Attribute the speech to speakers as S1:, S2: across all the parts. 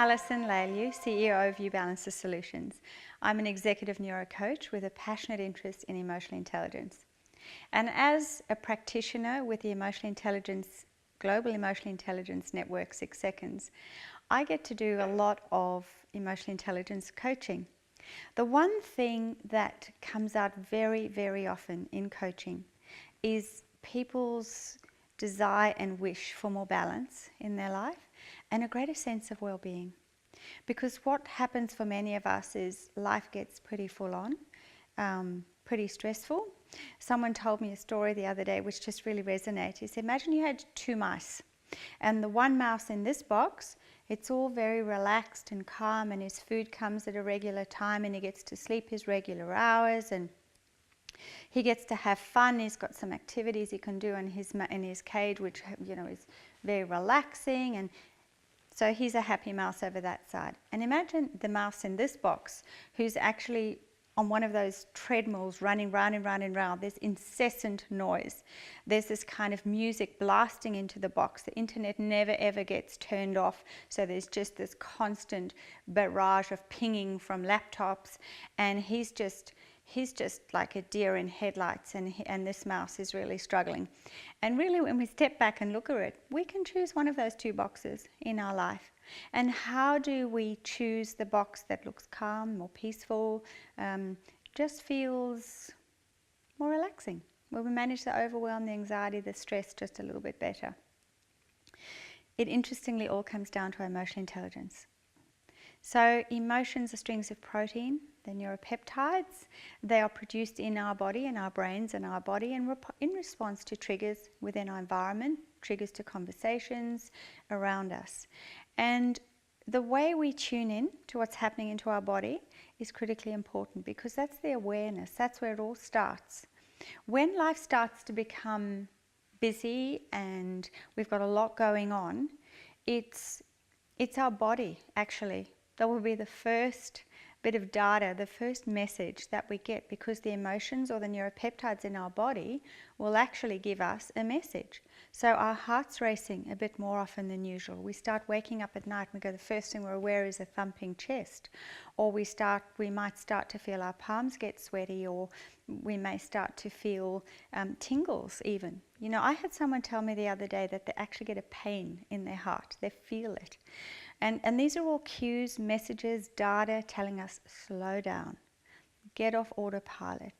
S1: Alison Laleu, CEO of UBalancer Solutions. I'm an executive neurocoach with a passionate interest in emotional intelligence. And as a practitioner with the Global Emotional Intelligence Network 6 Seconds, I get to do a lot of emotional intelligence coaching. The one thing that comes out very, very often in coaching is people's desire and wish for more balance in their life and a greater sense of well-being. Because what happens for many of us is life gets pretty full on, pretty stressful. Someone told me a story the other day which just really resonated. He said, imagine you had 2 mice, and the one mouse in this box, it's all very relaxed and calm, and his food comes at a regular time, and he gets to sleep his regular hours, and he gets to have fun. He's got some activities he can do in his cage, which is very relaxing, and so he's a happy mouse over that side. And imagine the mouse in this box who's actually on one of those treadmills running round and round and round. There's incessant noise. There's this kind of music blasting into the box. The internet never ever gets turned off. So there's just this constant barrage of pinging from laptops, and he's just like a deer in headlights, and this mouse is really struggling. And really, when we step back and look at it, we can choose one of those 2 boxes in our life. And how do we choose the box that looks calm, more peaceful, just feels more relaxing, where we manage the overwhelm, the anxiety, the stress just a little bit better? It interestingly all comes down to emotional intelligence. So emotions are strings of protein. They're neuropeptides. They are produced in our body, in our brains and our body, and in response to triggers within our environment, triggers to conversations around us. And the way we tune in to what's happening into our body is critically important, because that's the awareness. That's where it all starts. When life starts to become busy and we've got a lot going on, it's our body, actually, that will be the first bit of data, the first message that we get, because the emotions or the neuropeptides in our body will actually give us a message. So our heart's racing a bit more often than usual. We start waking up at night and we go, the first thing we're aware is a thumping chest. Or we might start to feel our palms get sweaty, or we may start to feel tingles even. I had someone tell me the other day that they actually get a pain in their heart. They feel it. And these are all cues, messages, data telling us slow down, get off autopilot,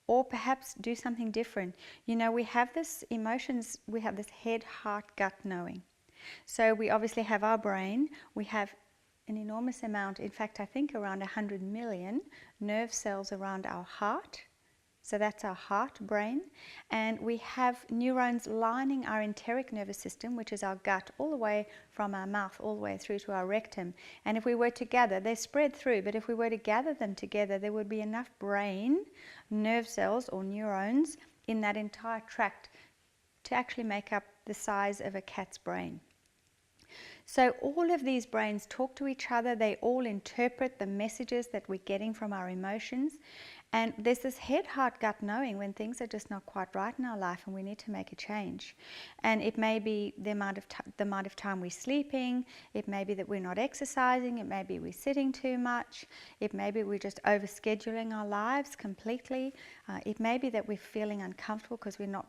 S1: or perhaps do something different. We have this emotions, we have this head, heart, gut knowing. So we obviously have our brain, we have an enormous amount, in fact I think around 100 million nerve cells around our heart. So that's our heart, brain. And we have neurons lining our enteric nervous system, which is our gut, all the way from our mouth, all the way through to our rectum. And if we were to gather, they're spread through, but if we were to gather them together, there would be enough brain nerve cells or neurons in that entire tract to actually make up the size of a cat's brain. So all of these brains talk to each other. They all interpret the messages that we're getting from our emotions. And there's this head, heart, gut knowing when things are just not quite right in our life and we need to make a change. And it may be the amount of time we're sleeping. It may be that we're not exercising. It may be we're sitting too much. It may be we're just overscheduling our lives completely. It may be that we're feeling uncomfortable because we're not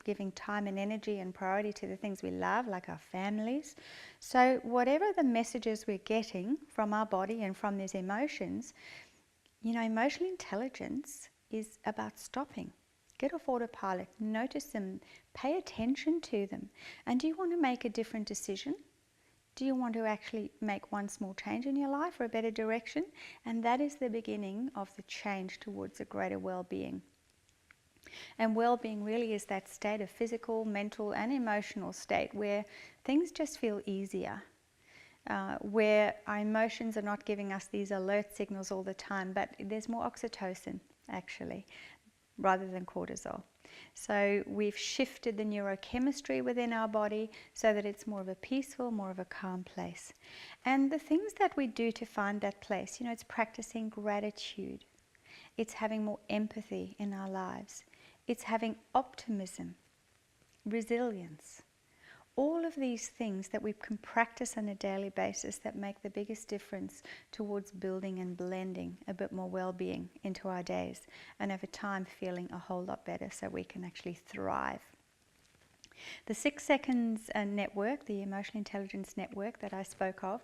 S1: giving time and energy and priority to the things we love, like our families. So whatever the messages we're getting from our body and from these emotions, emotional intelligence is about stopping. Get off autopilot, notice them, pay attention to them. And do you want to make a different decision? Do you want to actually make one small change in your life or a better direction? And that is the beginning of the change towards a greater well-being. And well-being really is that state of physical, mental and emotional state where things just feel easier. Where our emotions are not giving us these alert signals all the time, but there's more oxytocin actually, rather than cortisol. So we've shifted the neurochemistry within our body so that it's more of a peaceful, more of a calm place. And the things that we do to find that place, it's practicing gratitude. It's having more empathy in our lives. It's having optimism, resilience. all of these things that we can practice on a daily basis that make the biggest difference towards building and blending a bit more well-being into our days, and over time feeling a whole lot better so we can actually thrive. The 6 Seconds Network, the Emotional Intelligence Network that I spoke of,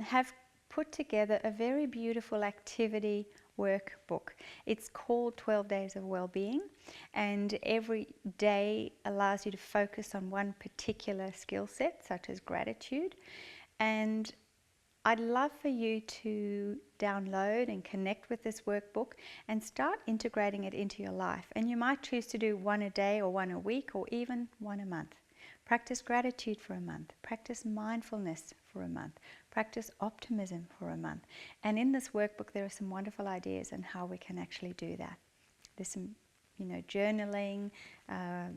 S1: have put together a very beautiful activity workbook. It's called 12 Days of Wellbeing, and every day allows you to focus on one particular skill set, such as gratitude. And I'd love for you to download and connect with this workbook and start integrating it into your life. And you might choose to do one a day or one a week or even one a month. Practice gratitude for a month. Practice mindfulness for a month. Practice optimism for a month. And in this workbook, there are some wonderful ideas on how we can actually do that. There's some journaling.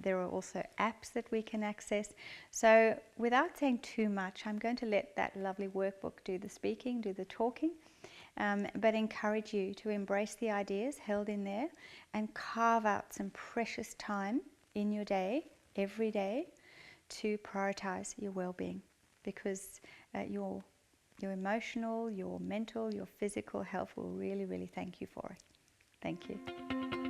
S1: There are also apps that we can access. So without saying too much, I'm going to let that lovely workbook do the speaking, do the talking, but encourage you to embrace the ideas held in there and carve out some precious time in your day, every day, to prioritize your well-being, because your emotional, your mental, your physical health will really, really thank you for it. Thank you.